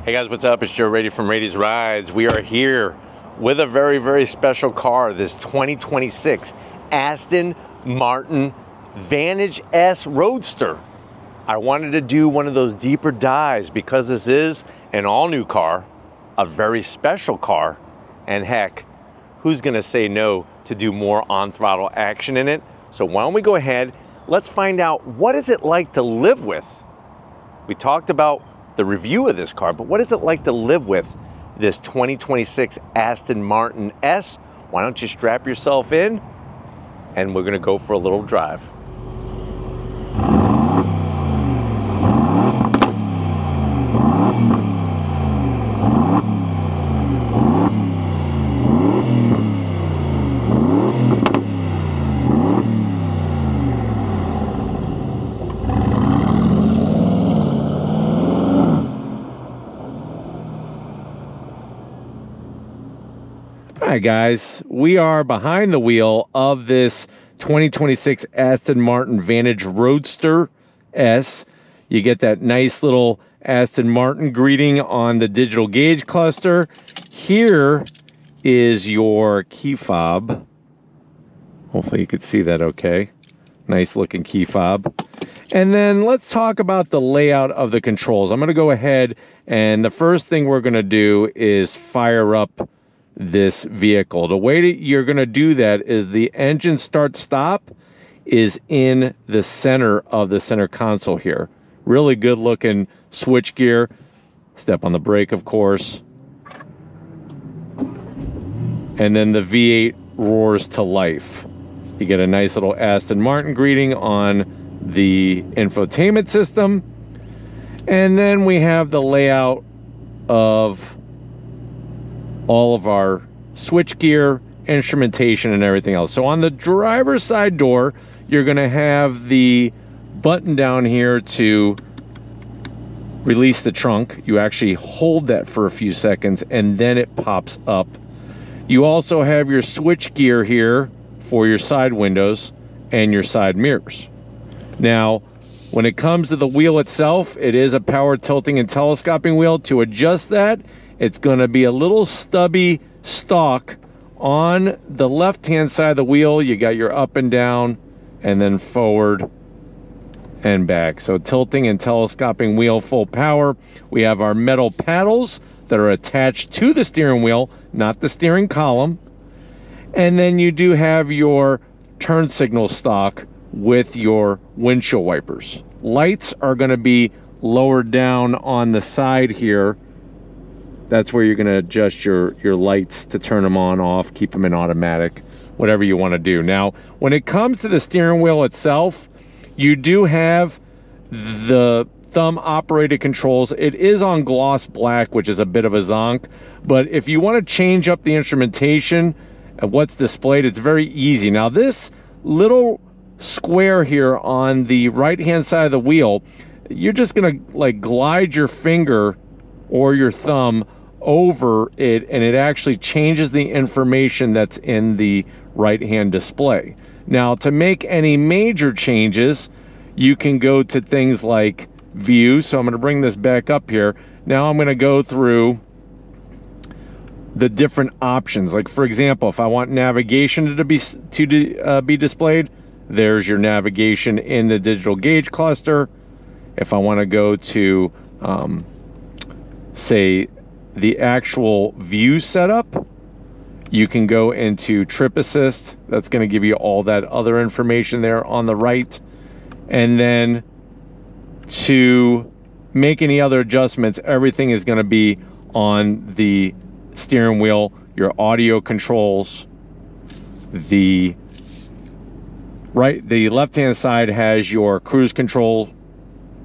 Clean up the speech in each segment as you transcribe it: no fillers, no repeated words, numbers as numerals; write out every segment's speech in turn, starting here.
Hey guys, what's up? It's Joe Raiti from Raiti's Rides. We are here with a very, very special car, this 2026 Aston Martin Vantage S Roadster. I wanted to do one of those deeper dives because this is an all-new car, a very special car, and heck, who's gonna say no to do more on-throttle action in it? So why don't we go ahead, let's find out what is it like to live with. We talked about the review of this car, but what is it like to live with this 2026 Aston Martin S? Why don't you strap yourself in and we're gonna go for a little drive. All right, guys, we are behind the wheel of this 2026 Aston Martin Vantage Roadster S. You get that nice little Aston Martin greeting on the digital gauge cluster. Here is your key fob. Hopefully you could see that okay. Nice looking key fob. And then let's talk about the layout of the controls. I'm going to go ahead, and the first thing we're going to do is fire up this vehicle. The way that you're going to do that is the engine start stop is in the center of the center console here. Really good looking switch gear. Step on the brake, of course. And then the V8 roars to life. You get a nice little Aston Martin greeting on the infotainment system. And then we have the layout of all of our switch gear, instrumentation, and everything else. So on the driver's side door, you're going to have the button down here to release the trunk. You actually hold that for a few seconds and then it pops up. You also have your switch gear here for your side windows and your side mirrors. Now, when it comes to the wheel itself, it is a power tilting and telescoping wheel. To adjust that, it's going to be a little stubby stalk on the left-hand side of the wheel. You got your up and down, and then forward and back. So tilting and telescoping wheel, full power. We have our metal paddles that are attached to the steering wheel, not the steering column. And then you do have your turn signal stalk with your windshield wipers. Lights are going to be lowered down on the side here. That's where you're going to adjust your lights to turn them on, off, keep them in automatic, whatever you want to do. Now, when it comes to the steering wheel itself, you do have the thumb operated controls. It is on gloss black, which is a bit of a zonk, but if you want to change up the instrumentation of what's displayed, it's very easy. Now, this little square here on the right-hand side of the wheel, you're just going to like glide your finger or your thumb over it, and it actually changes the information that's in the right hand display. Now, to make any major changes, you can go to things like view. So I'm going to bring this back up here. Now I'm going to go through the different options. Like, for example, if I want navigation to be displayed, there's your navigation in the digital gauge cluster. If I want to go to say the actual view setup, you can go into trip assist. That's going to give you all that other information there on the right. And then to make any other adjustments, everything is going to be on the steering wheel. Your audio controls, the left hand side has your cruise control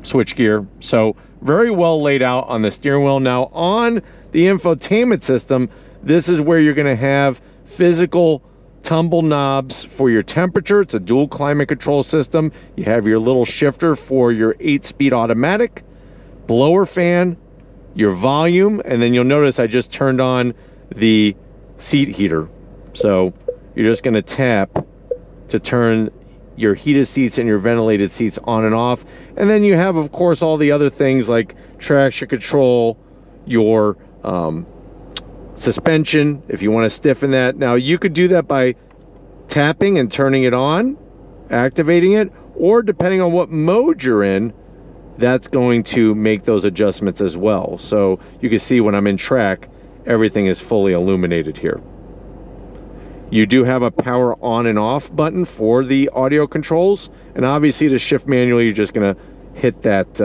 switch gear. So very well laid out on the steering wheel. Now on the infotainment system, this is where you're going to have physical tumble knobs for your temperature. It's a dual climate control system. You have your little shifter for your 8-speed automatic, blower fan, your volume, and then you'll notice I just turned on the seat heater. So you're just going to tap to turn your heated seats and your ventilated seats on and off. And then you have, of course, all the other things like traction control, your suspension, if you want to stiffen that. Now, you could do that by tapping and turning it on, activating it, or depending on what mode you're in, that's going to make those adjustments as well. So you can see when I'm in track, everything is fully illuminated here. You do have a power on and off button for the audio controls, and obviously to shift manually, you're just gonna hit that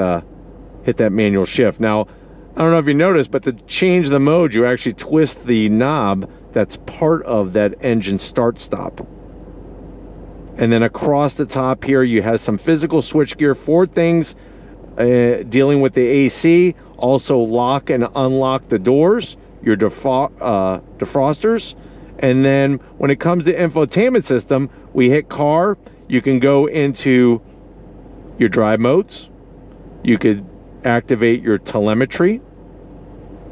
manual shift. Now, I don't know if you noticed, but to change the mode, you actually twist the knob that's part of that engine start stop. And then across the top here, you have some physical switchgear for things dealing with the AC. Also lock and unlock the doors, your defrosters. And then when it comes to infotainment system, we hit car. You can go into your drive modes. You could activate your telemetry,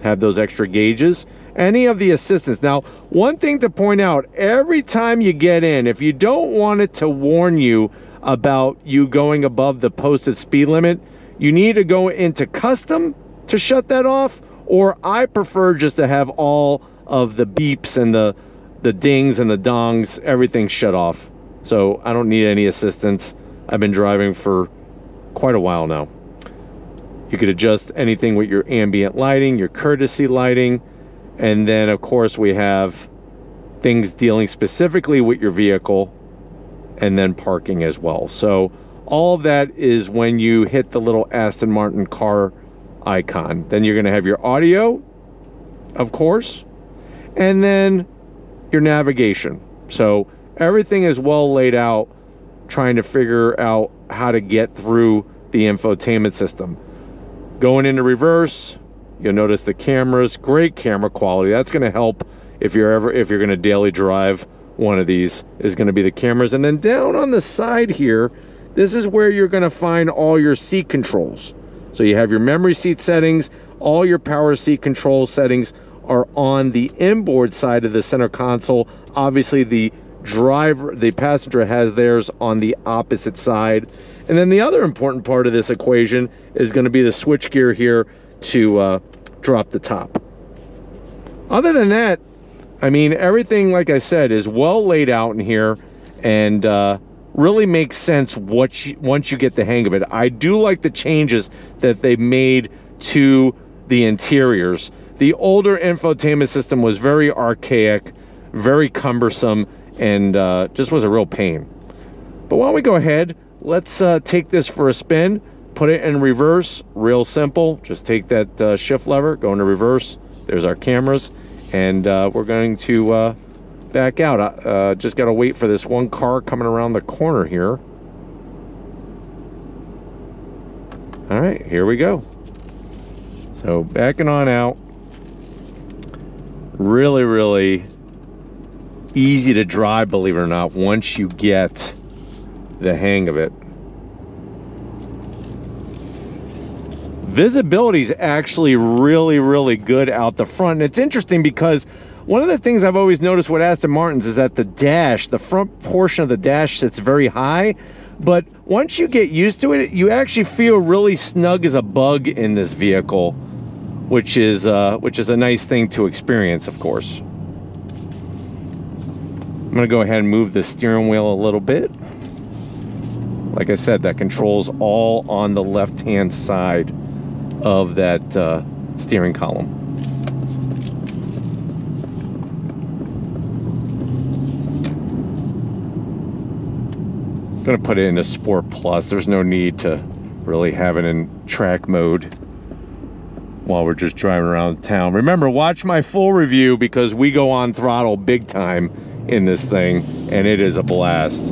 have those extra gauges, any of the assistance. Now, one thing to point out, every time you get in, if you don't want it to warn you about you going above the posted speed limit, you need to go into custom to shut that off, or I prefer just to have all of the beeps and the dings and the dongs, everything shut off. So I don't need any assistance. I've been driving for quite a while now. You could adjust anything with your ambient lighting, your courtesy lighting, and then of course we have things dealing specifically with your vehicle, and then parking as well. So all of that is when you hit the little Aston Martin car icon. Then you're gonna have your audio, of course, and then your navigation. So everything is well laid out, trying to figure out how to get through the infotainment system. Going into reverse, you'll notice the cameras, great camera quality. That's gonna help if you're gonna daily drive one of these, is gonna be the cameras. And then down on the side here, this is where you're gonna find all your seat controls. So you have your memory seat settings, all your power seat control settings are on the inboard side of the center console. Obviously the passenger has theirs on the opposite side. And then the other important part of this equation is gonna be the switchgear here to drop the top. Other than that, I mean, everything, like I said, is well laid out in here, and really makes sense once you get the hang of it. I do like the changes that they made to the interiors. The older infotainment system was very archaic, very cumbersome, and just was a real pain. But why don't we go ahead, let's take this for a spin, put it in reverse, real simple. Just take that shift lever, go into reverse. There's our cameras, and we're going to back out. Just got to wait for this one car coming around the corner here. All right, here we go. So backing on out. Really, really easy to drive, believe it or not, once you get the hang of it. Visibility is actually really, really good out the front. And it's interesting because one of the things I've always noticed with Aston Martins is that the dash, the front portion of the dash, sits very high. But once you get used to it, you actually feel really snug as a bug in this vehicle, which is a nice thing to experience, of course. I'm gonna go ahead and move the steering wheel a little bit. Like I said, that controls all on the left-hand side of that steering column. I'm gonna put it into Sport Plus. There's no need to really have it in track mode while we're just driving around town. Remember, watch my full review because we go on throttle big time in this thing, and it is a blast.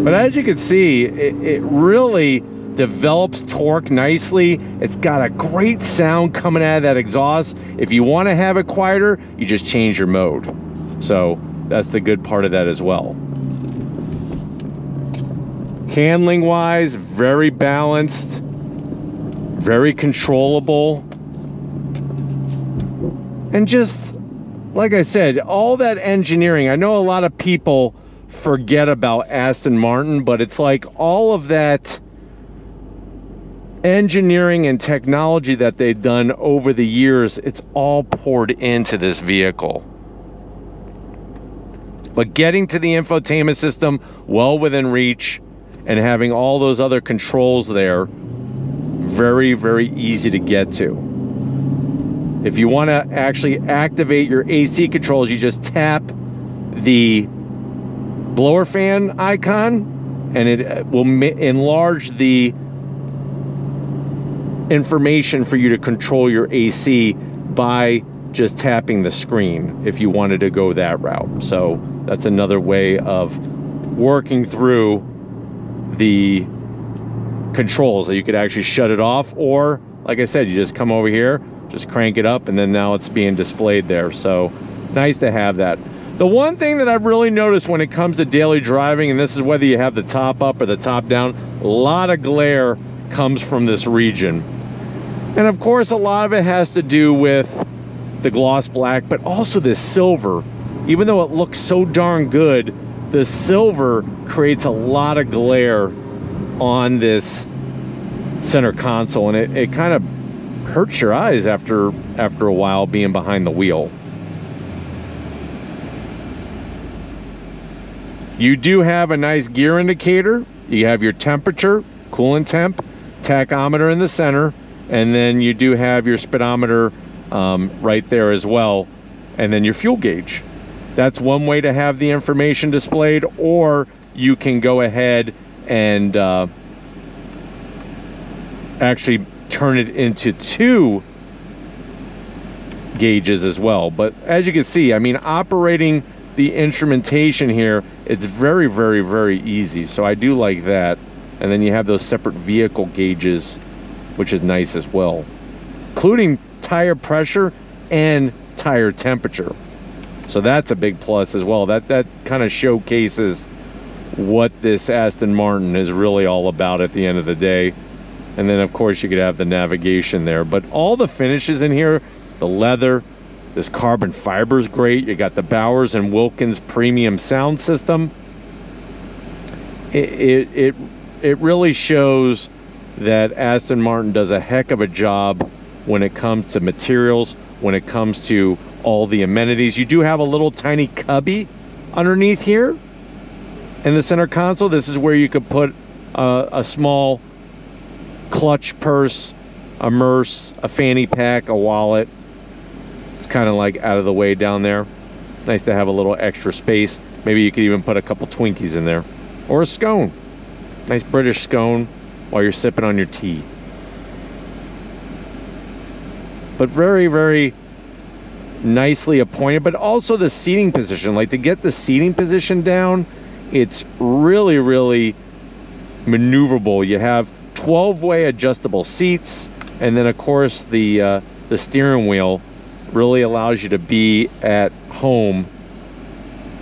But as you can see, it really develops torque nicely. It's got a great sound coming out of that exhaust. If you want to have it quieter, you just change your mode. So that's the good part of that as well. Handling wise, very balanced, very controllable. And just, like I said, all that engineering, I know a lot of people forget about Aston Martin, but it's like all of that engineering and technology that they've done over the years, it's all poured into this vehicle. But getting to the infotainment system well within reach and having all those other controls there, very, very easy to get to. If you want to actually activate your AC controls, you just tap the blower fan icon and it will enlarge the information for you to control your AC by just tapping the screen if you wanted to go that route. So that's another way of working through the controls, that you could actually shut it off, or like I said, you just come over here, just crank it up, and then now it's being displayed there. So nice to have that. The one thing that I've really noticed when it comes to daily driving, and this is whether you have the top up or the top down, a lot of glare comes from this region. And of course, a lot of it has to do with the gloss black, but also this silver. Even though it looks so darn good, the silver creates a lot of glare on this center console, and it kind of hurts your eyes after a while being behind the wheel. You do have a nice gear indicator. You have your temperature, coolant temp, tachometer in the center, and then you do have your speedometer right there as well, and then your fuel gauge. That's one way to have the information displayed, or you can go ahead and actually turn it into 2 gauges as well. But as you can see, I mean, operating the instrumentation here, it's very, very, very easy. So I do like that. And then you have those separate vehicle gauges, which is nice as well, including tire pressure and tire temperature. So that's a big plus as well. That kind of showcases what this Aston Martin is really all about at the end of the day. And then of course you could have the navigation there, but all the finishes in here, the leather, this carbon fiber is great. You got the Bowers and Wilkins premium sound system. It really shows that Aston Martin does a heck of a job when it comes to materials, when it comes to all the amenities. You do have a little tiny cubby underneath here in the center console. This is where you could put a small clutch purse, a purse, a fanny pack, a wallet. It's kind of like out of the way down there. Nice to have a little extra space. Maybe you could even put a couple Twinkies in there, or a scone. Nice British scone while you're sipping on your tea. But very, very nicely appointed. But also the seating position, like to get the seating position down, it's really, really maneuverable. You have 12-way adjustable seats, and then of course the steering wheel really allows you to be at home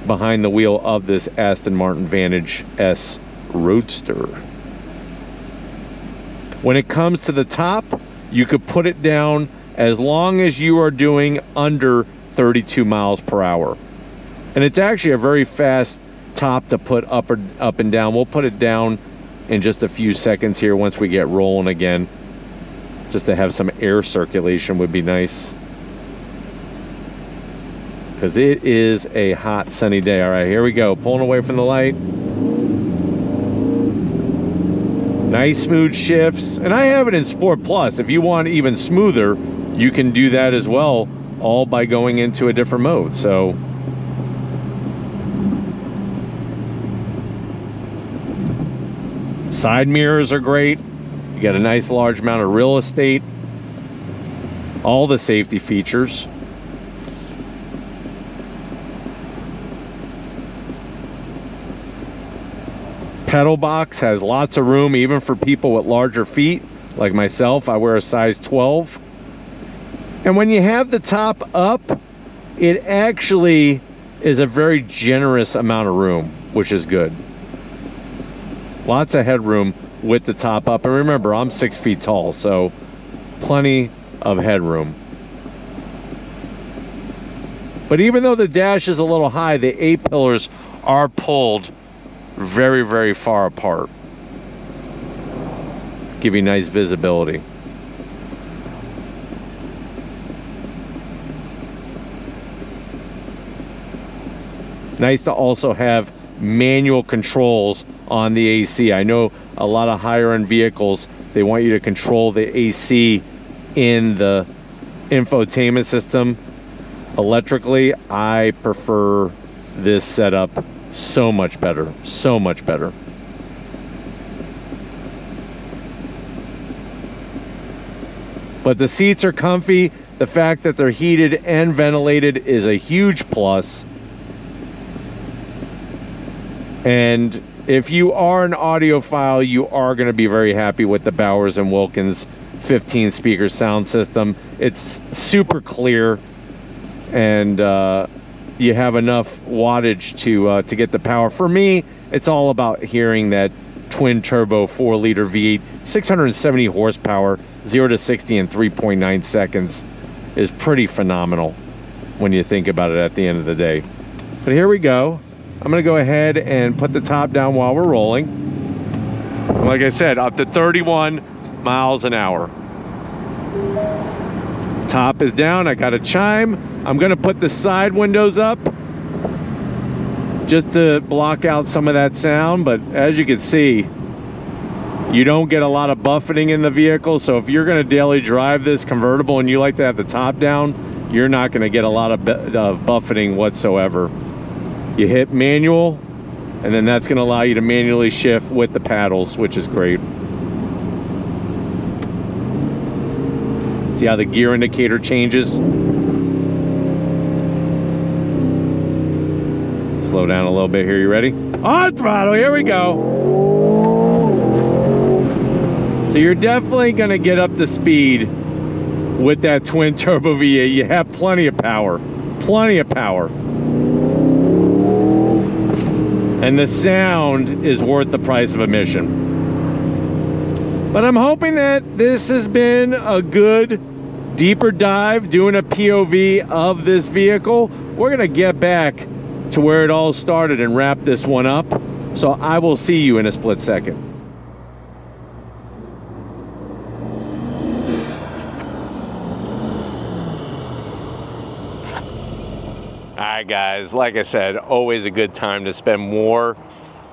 behind the wheel of this Aston Martin Vantage S Roadster. When it comes to the top, you could put it down as long as you are doing under 32 miles per hour. And it's actually a very fast top to put up and down. We'll put it down in just a few seconds here once we get rolling again. Just to have some air circulation would be nice, because it is a hot sunny day. All right, here we go, pulling away from the light. Nice smooth shifts, and I have it in Sport Plus. If you want even smoother, you can do that as well, all by going into a different mode. So side mirrors are great. You got a nice large amount of real estate. All the safety features. Pedal box has lots of room, even for people with larger feet like myself. I wear a size 12. And when you have the top up, it actually is a very generous amount of room, which is good. Lots of headroom with the top up. And remember, I'm 6 feet tall, so plenty of headroom. But even though the dash is a little high, the A-pillars are pulled very, very far apart. give you nice visibility. Nice to also have manual controls on the AC. I know a lot of higher end vehicles, they want you to control the AC in the infotainment system electrically. I prefer this setup so much better, so much better. But the seats are comfy. The fact that they're heated and ventilated is a huge plus. And if you are an audiophile, you are going to be very happy with the Bowers & Wilkins 15 speaker sound system. It's super clear, and you have enough wattage to get the power. For me, it's all about hearing that twin turbo 4-liter V8, 670 horsepower, 0 to 60 in 3.9 seconds is pretty phenomenal when you think about it at the end of the day. But here we go. I'm gonna go ahead and put the top down while we're rolling. Like I said, up to 31 miles an hour. Top is down, I got a chime. I'm gonna put the side windows up just to block out some of that sound, but as you can see, you don't get a lot of buffeting in the vehicle, so if you're gonna daily drive this convertible and you like to have the top down, you're not gonna get a lot of buffeting whatsoever. You hit manual, and then that's gonna allow you to manually shift with the paddles, which is great. See how the gear indicator changes? Slow down a little bit here, you ready? On throttle, here we go. So you're definitely gonna get up to speed with that twin turbo V8. You have plenty of power, plenty of power. And the sound is worth the price of admission. But I'm hoping that this has been a good deeper dive, doing a POV of this vehicle. We're gonna get back to where it all started and wrap this one up. So I will see you in a split second. Alright guys, like I said, always a good time to spend more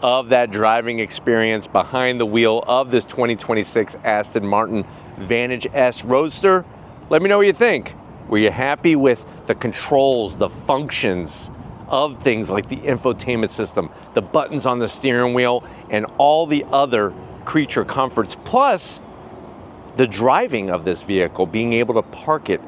of that driving experience behind the wheel of this 2026 Aston Martin Vantage S Roadster. Let me know what you think. Were you happy with the controls, the functions of things like the infotainment system, the buttons on the steering wheel, and all the other creature comforts, plus the driving of this vehicle, being able to park it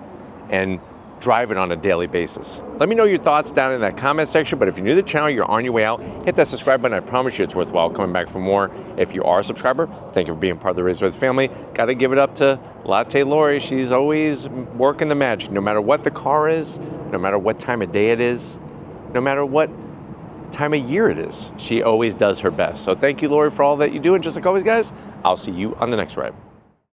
and drive it on a daily basis? Let me know your thoughts down in that comment section, but if you're new to the channel, you're on your way out, hit that subscribe button. I promise you it's worthwhile coming back for more. If you are a subscriber, thank you for being part of the Raised family. Gotta give it up to Latte Lori. She's always working the magic, no matter what the car is, no matter what time of day it is, no matter what time of year it is. She always does her best. So thank you, Lori, for all that you do, and just like always, guys, I'll see you on the next ride.